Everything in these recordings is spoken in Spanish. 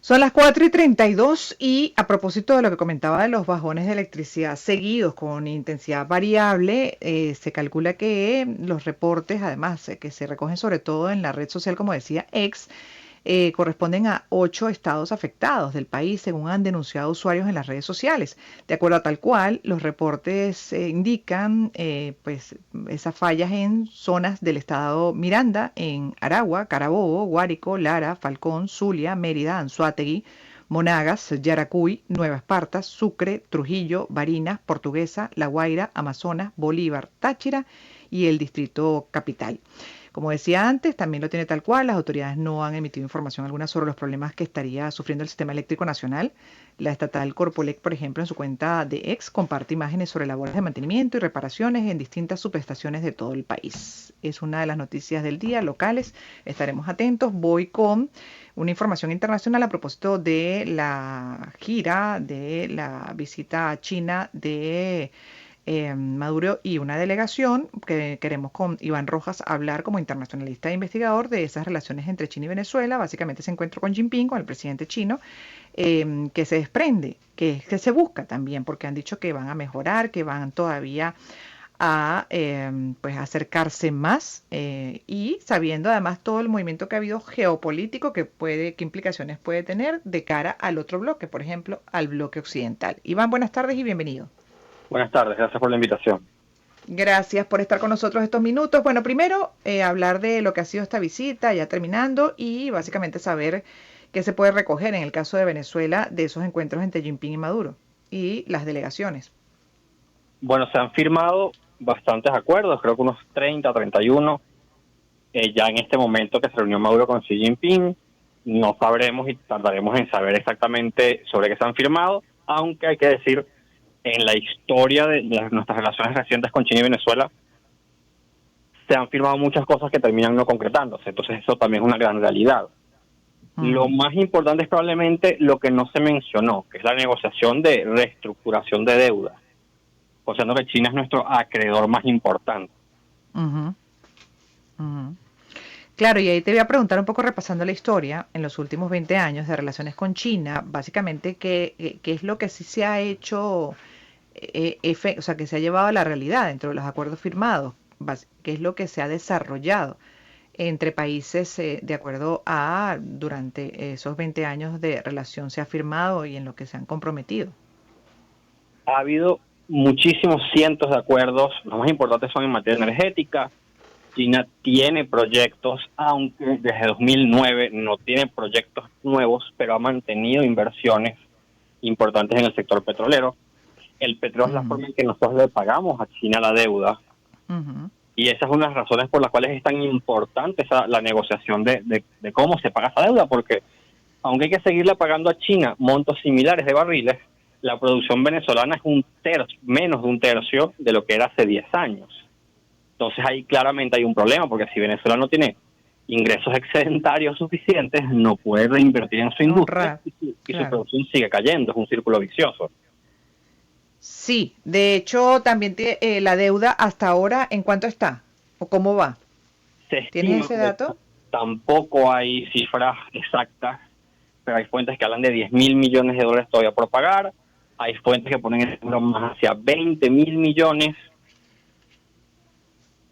Son las 4:32 y a propósito de lo que comentaba de los bajones de electricidad seguidos con intensidad variable, se calcula que los reportes, además, que se recogen sobre todo en la red social, como decía X, corresponden a 8 estados afectados del país, según han denunciado usuarios en las redes sociales. De acuerdo a tal cual, los reportes indican pues esas fallas en zonas del estado Miranda, en Aragua, Carabobo, Guárico, Lara, Falcón, Zulia, Mérida, Anzoátegui, Monagas, Yaracuy, Nueva Esparta, Sucre, Trujillo, Barinas, Portuguesa, La Guaira, Amazonas, Bolívar, Táchira y el Distrito Capital. Como decía antes, también lo tiene tal cual, las autoridades no han emitido información alguna sobre los problemas que estaría sufriendo el sistema eléctrico nacional. La estatal Corpolec, por ejemplo, en su cuenta de X, comparte imágenes sobre labores de mantenimiento y reparaciones en distintas subestaciones de todo el país. Es una de las noticias del día locales, estaremos atentos. Voy con una información internacional a propósito de la gira, de la visita a China de Maduro y una delegación que queremos con Iván Rojas hablar como internacionalista e investigador de esas relaciones entre China y Venezuela, básicamente ese encuentro con Jinping, con el presidente chino, que se desprende, que se busca también, porque han dicho que van a mejorar, que van todavía a pues acercarse más y sabiendo además todo el movimiento que ha habido geopolítico que puede, qué implicaciones puede tener de cara al otro bloque, por ejemplo, al bloque occidental. Iván, buenas tardes y bienvenido. Buenas tardes, gracias por la invitación. Gracias por estar con nosotros estos minutos. Bueno, primero hablar de lo que ha sido esta visita, ya terminando, y básicamente saber qué se puede recoger en el caso de Venezuela de esos encuentros entre Jinping y Maduro y las delegaciones. Bueno, se han firmado bastantes acuerdos, creo que unos 30, 31, ya en este momento que se reunió Maduro con Xi Jinping. No sabremos y tardaremos en saber exactamente sobre qué se han firmado, aunque hay que decir, en la historia de nuestras relaciones recientes con China y Venezuela, se han firmado muchas cosas que terminan no concretándose, entonces eso también es una gran realidad. Lo Mm. más importante es probablemente lo que no se mencionó, que es la negociación de reestructuración de deuda, considerando que China es nuestro acreedor más importante. Ujú, ujú. Claro, y ahí te voy a preguntar un poco repasando la historia en los últimos 20 años de relaciones con China, básicamente qué es lo que sí se ha hecho, o sea, que se ha llevado a la realidad dentro de los acuerdos firmados, qué es lo que se ha desarrollado entre países de acuerdo a durante esos 20 años de relación se ha firmado y en lo que se han comprometido. Ha habido muchísimos cientos de acuerdos, los más importantes son en materia energética. China tiene proyectos, aunque desde 2009 no tiene proyectos nuevos, pero ha mantenido inversiones importantes en el sector petrolero. El petróleo es la Ujú, forma en que nosotros le pagamos a China la deuda, ujú, y esa es una de las razones por las cuales es tan importante la negociación de cómo se paga esa deuda, porque aunque hay que seguirla pagando a China montos similares de barriles, la producción venezolana es menos de un tercio de lo que era hace 10 años. Entonces ahí claramente hay un problema, porque si Venezuela no tiene ingresos excedentarios suficientes, no puede reinvertir en su industria honrar, y su claro. producción sigue cayendo, es un círculo vicioso. Sí, de hecho también la deuda hasta ahora, ¿en cuánto está? ¿O cómo va? Se ¿Tienes estima, ese porque dato? tampoco hay cifras exactas, pero hay fuentes que hablan de 10.000 millones de dólares todavía por pagar, hay fuentes que ponen el número más hacia 20.000 millones.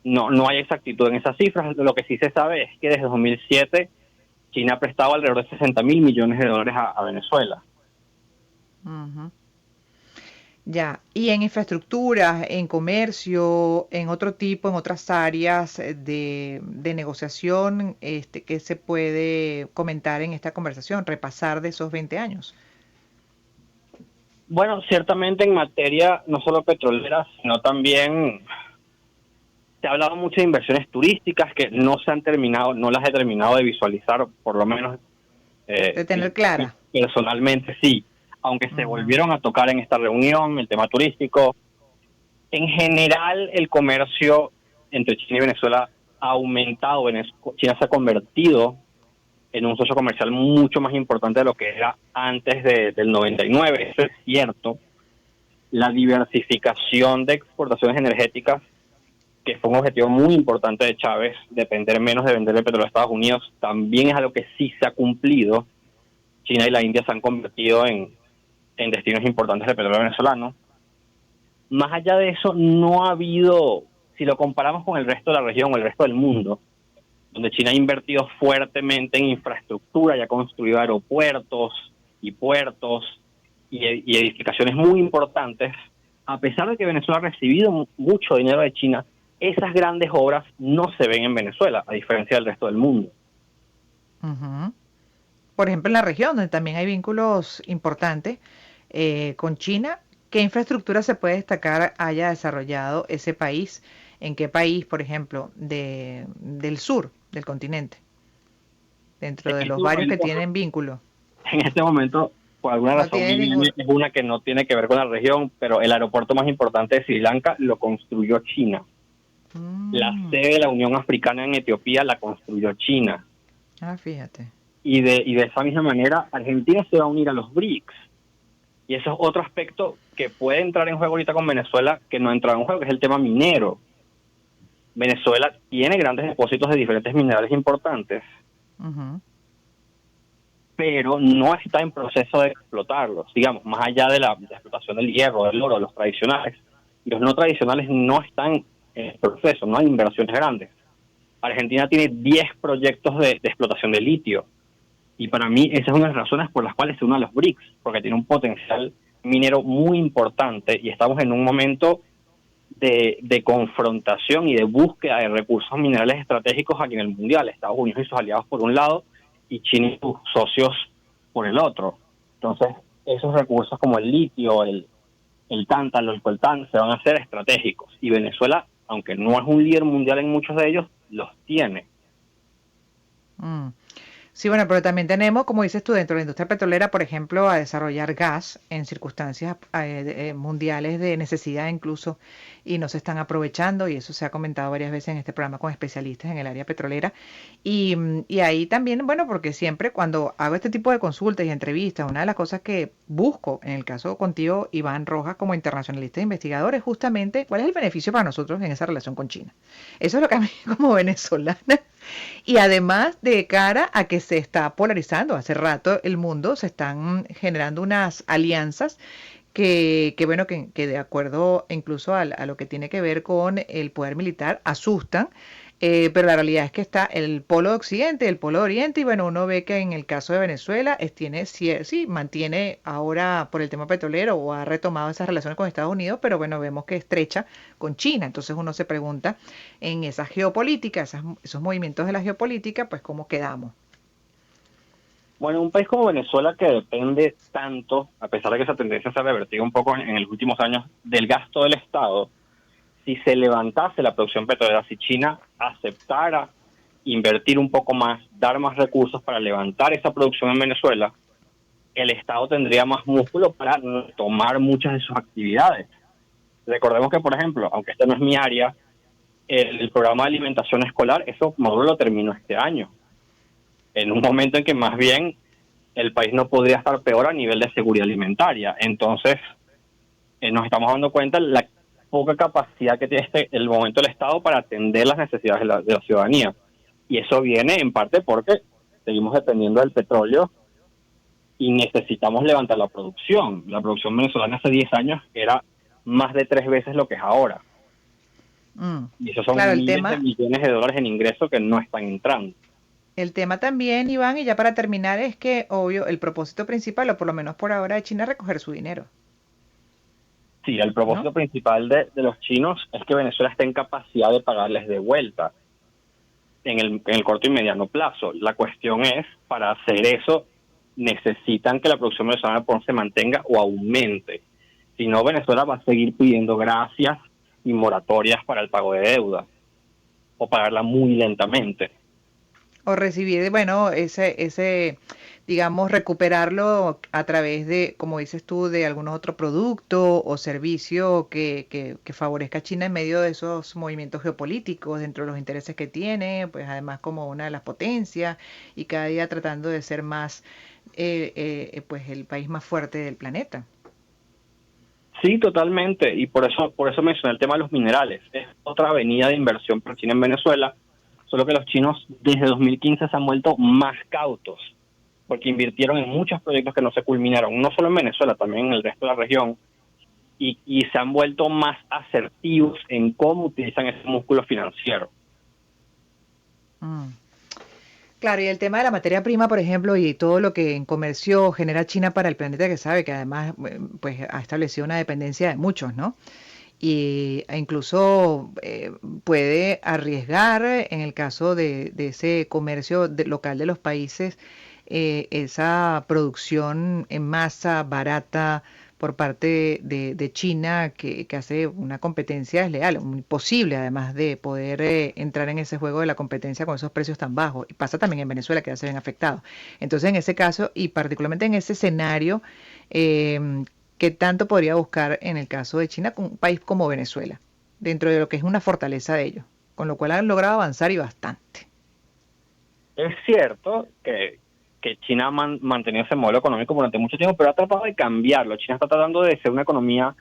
No hay exactitud en esas cifras. Lo que sí se sabe es que desde 2007 China ha prestado alrededor de 60.000 millones de dólares a Venezuela. Ujú. Ya, y en infraestructuras, en comercio, en otro tipo, en otras áreas de negociación, ¿qué se puede comentar en esta conversación? Repasar de esos 20 años. Bueno, ciertamente en materia no solo petrolera, sino también se ha hablado mucho de inversiones turísticas que no se han terminado, no las he terminado de visualizar, por lo menos De tener clara. personalmente sí, aunque se Ujú, volvieron a tocar en esta reunión el tema turístico. En general, el comercio entre China y Venezuela ha aumentado. China se ha convertido en un socio comercial mucho más importante de lo que era antes del 99. Eso es cierto. La diversificación de exportaciones energéticas, que fue un objetivo muy importante de Chávez, depender menos de vender el petróleo a Estados Unidos, también es algo que sí se ha cumplido. China y la India se han convertido en destinos importantes de petróleo venezolano. Más allá de eso, no ha habido, si lo comparamos con el resto de la región o el resto del mundo, donde China ha invertido fuertemente en infraestructura y ha construido aeropuertos y puertos y edificaciones muy importantes, a pesar de que Venezuela ha recibido mucho dinero de China, esas grandes obras no se ven en Venezuela, a diferencia del resto del mundo. Ujú. Por ejemplo, en la región, donde también hay vínculos importantes con China, ¿qué infraestructura se puede destacar haya desarrollado ese país? ¿En qué país, por ejemplo, del sur del continente, dentro En de este los varios que momento, tienen vínculo? en este momento, por alguna No razón, tiene Viviane, ningún... es una que no tiene que ver con la región, pero el aeropuerto más importante de Sri Lanka lo construyó China. La Mm, sede de la Unión Africana en Etiopía la construyó China. fíjate. Y de esa misma manera, Argentina se va a unir a los BRICS. Y eso es otro aspecto que puede entrar en juego ahorita con Venezuela, que no entra en juego, que es el tema minero. Venezuela tiene grandes depósitos de diferentes minerales importantes, Ujú. pero no está en proceso de explotarlos. Digamos, más allá de la explotación del hierro, del oro, los tradicionales. Los no tradicionales no están en proceso, no hay inversiones grandes. Argentina tiene 10 proyectos de explotación de litio. Y para mí esa es una de las razones por las cuales se une a los BRICS, porque tiene un potencial minero muy importante y estamos en un momento de confrontación y de búsqueda de recursos minerales estratégicos aquí en el mundial. Estados Unidos y sus aliados por un lado y China y sus socios por el otro. Entonces, esos recursos como el litio, el tántalo, el coltán, se van a hacer estratégicos. Y Venezuela, aunque no es un líder mundial en muchos de ellos, los tiene. Mm. Sí, bueno, pero también tenemos, como dices tú, dentro de la industria petrolera, por ejemplo, a desarrollar gas en circunstancias mundiales de necesidad incluso, y no se están aprovechando, y eso se ha comentado varias veces en este programa con especialistas en el área petrolera. Y ahí también, bueno, porque siempre cuando hago este tipo de consultas y entrevistas, una de las cosas que busco, en el caso contigo, Iván Rojas, como internacionalista e investigador, es justamente cuál es el beneficio para nosotros en esa relación con China. Eso es lo que a mí como venezolana y además de cara a que se está polarizando, hace rato el mundo se están generando unas alianzas que bueno, que de acuerdo incluso a lo que tiene que ver con el poder militar, asustan, pero la realidad es que está el polo de occidente, el polo de oriente, y bueno, uno ve que en el caso de Venezuela tiene, sí, mantiene ahora por el tema petrolero o ha retomado esas relaciones con Estados Unidos, pero bueno, vemos que estrecha con China, entonces uno se pregunta en esa geopolítica, esos movimientos de la geopolítica, pues cómo quedamos. Bueno, un país como Venezuela que depende tanto, a pesar de que esa tendencia se ha revertido un poco en los últimos años, del gasto del Estado, si se levantase la producción petrolera, si China aceptara invertir un poco más, dar más recursos para levantar esa producción en Venezuela, el Estado tendría más músculo para tomar muchas de sus actividades. Recordemos que, por ejemplo, aunque este no es mi área, el programa de alimentación escolar, eso Maduro lo terminó este año, en un momento en que más bien el país no podría estar peor a nivel de seguridad alimentaria. Entonces, nos estamos dando cuenta de la poca capacidad que tiene el momento del Estado para atender las necesidades de la ciudadanía. Y eso viene en parte porque seguimos dependiendo del petróleo y necesitamos levantar la producción. La producción venezolana hace 10 años era más de 3 veces lo que es ahora. Mm. Y esos Claro, son miles de millones de dólares en ingresos que no están entrando. el tema también, Iván, y ya para terminar, es que, obvio, el propósito principal, o por lo menos por ahora, de China es recoger su dinero, Sí, el ¿no? propósito principal de los chinos es que Venezuela esté en capacidad de pagarles de vuelta en el corto y mediano plazo. La cuestión es, para hacer eso, necesitan que la producción venezolana se mantenga o aumente. Si no, Venezuela va a seguir pidiendo gracias y moratorias para el pago de deuda o pagarla muy lentamente. O recibir, bueno, digamos, recuperarlo a través de, como dices tú, de algún otro producto o servicio que favorezca a China en medio de esos movimientos geopolíticos, dentro de los intereses que tiene, pues además como una de las potencias y cada día tratando de ser más, pues el país más fuerte del planeta. Sí, totalmente. Y por eso mencioné el tema de los minerales. Es otra avenida de inversión para China en Venezuela, solo que los chinos desde 2015 se han vuelto más cautos. porque invirtieron en muchos proyectos que no se culminaron, no solo en Venezuela, también en el resto de la región, y se han vuelto más asertivos en cómo utilizan ese músculo financiero. Mm. Claro, y el tema de la materia prima, por ejemplo, y todo lo que en comercio genera China para el planeta, que sabe que además pues ha establecido una dependencia de muchos, ¿no? E incluso puede arriesgar en el caso de ese comercio local de los países, esa producción en masa barata por parte de China que hace una competencia desleal, imposible además de poder entrar en ese juego de la competencia con esos precios tan bajos. Y pasa también en Venezuela que ya se ven afectados. Entonces en ese caso y particularmente en ese escenario, ¿qué tanto podría buscar en el caso de China con un país como Venezuela, dentro de lo que es una fortaleza de ellos? Con lo cual han logrado avanzar y bastante. Es cierto que China ha mantenido ese modelo económico durante mucho tiempo, pero ha tratado de cambiarlo. China está tratando de ser una economía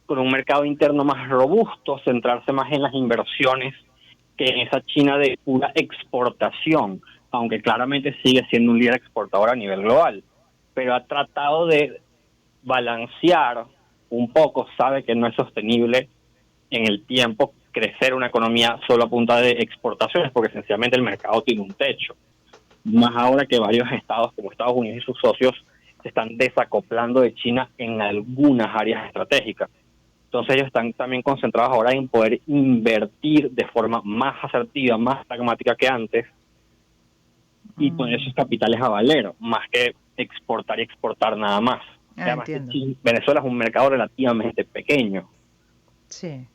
con un mercado interno más robusto, centrarse más en las inversiones que en esa China de pura exportación, aunque claramente sigue siendo un líder exportador a nivel global, pero ha tratado de balancear un poco, sabe que no es sostenible en el tiempo crecer una economía solo a punta de exportaciones, porque sencillamente el mercado tiene un techo. Más ahora que varios estados como Estados Unidos y sus socios se están desacoplando de China en algunas áreas estratégicas. Entonces ellos están también concentrados ahora en poder invertir de forma más asertiva, más pragmática que antes, y poner Mm, esos capitales a valer, más que exportar y exportar nada más. Además que entiendo. Venezuela es un mercado relativamente pequeño. Sí,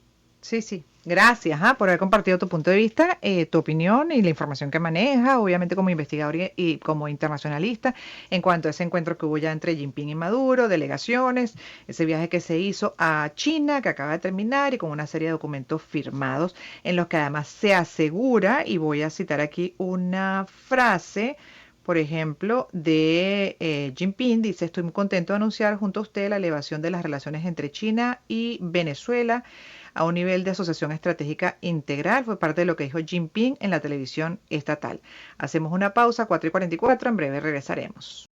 sí, sí. Gracias, por haber compartido tu punto de vista, tu opinión y la información que maneja, obviamente como investigador y como internacionalista, en cuanto a ese encuentro que hubo ya entre Jinping y Maduro, delegaciones, ese viaje que se hizo a China, que acaba de terminar, y con una serie de documentos firmados en los que además se asegura, y voy a citar aquí una frase, por ejemplo, de Jinping, dice: estoy muy contento de anunciar junto a usted la elevación de las relaciones entre China y Venezuela a un nivel de asociación estratégica integral. Fue parte de lo que dijo Jinping en la televisión estatal. Hacemos una pausa, 4:44, en breve regresaremos.